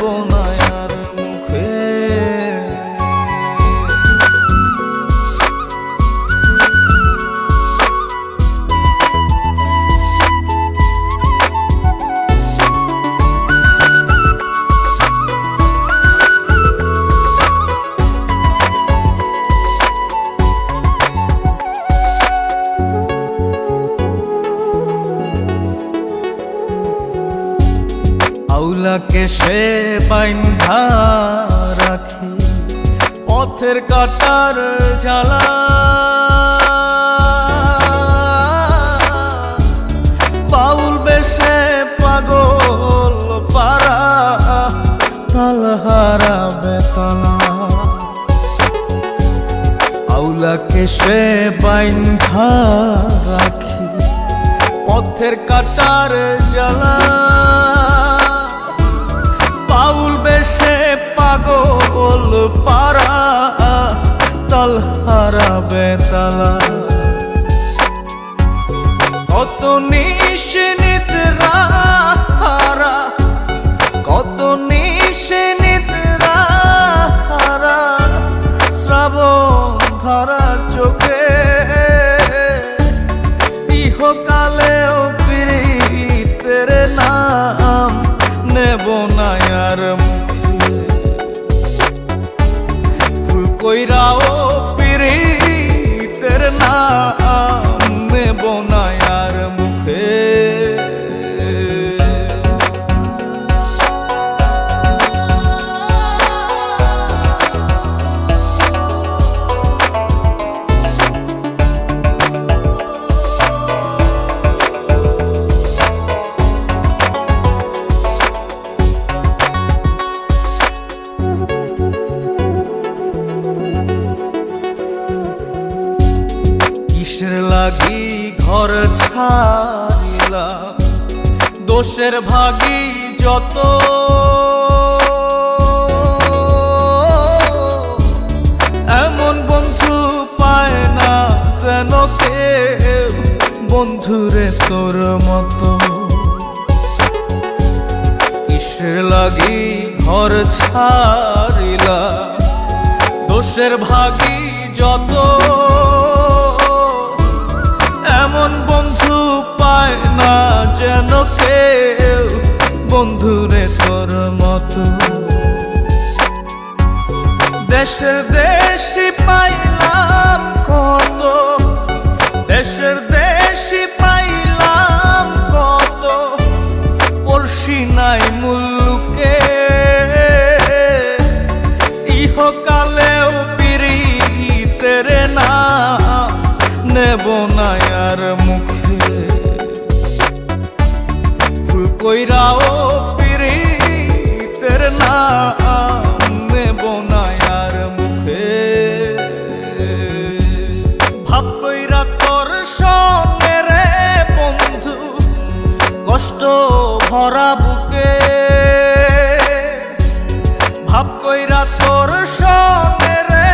নেব না আর মুখে। আউলাকে সে বাইন্ধা রাখি পথের কাটার জ্বালা, বাউল বেশে পাগল পারা তালহারা বেতলা। আউলাকে সে বাইন্ধা রাখি পথের কাটার জ্বালা, বাউল বেশে পাগল পারা তালহারা বেতালা। কত নিশিনিদ্রা হারা, কত নিশিনিদ্রা হারা শ্রাবণ ধারা চোখে, ইহকালেও পীড়িতের নাম নেব না আর মুখে। ভুল কইরাও পীড়িতের নাম নেব না আর মুখে। কিসের লাগি ঘর ছাড়িলাম, দোষের ভাগী যত, এমন বন্ধু পায় না যেন কেউ বন্ধুরে তোর মতো। কিসের লাগি ঘর ছাড়িলাম, দোষের ভাগী যত, এমন বন্ধু পায় না যেন কেউ বন্ধুরে তোর মতো। দেশের দেশি পাইলাম কত, দেশের দেশি পাইলাম কত, পড়শি নাই মুল্লুকে, ইহকালেও পীড়িতের নাম নেব না আর মুখে। ভুল কইরাও পীড়িতের নাম নেব না আর মুখে। ভাব কইরা তোর সঙ্গে রে বন্ধু কষ্ট ভরা বুকে, ভাব কইরা তোর সঙ্গে রে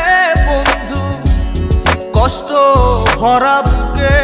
বন্ধু কষ্ট ভরা বুকে।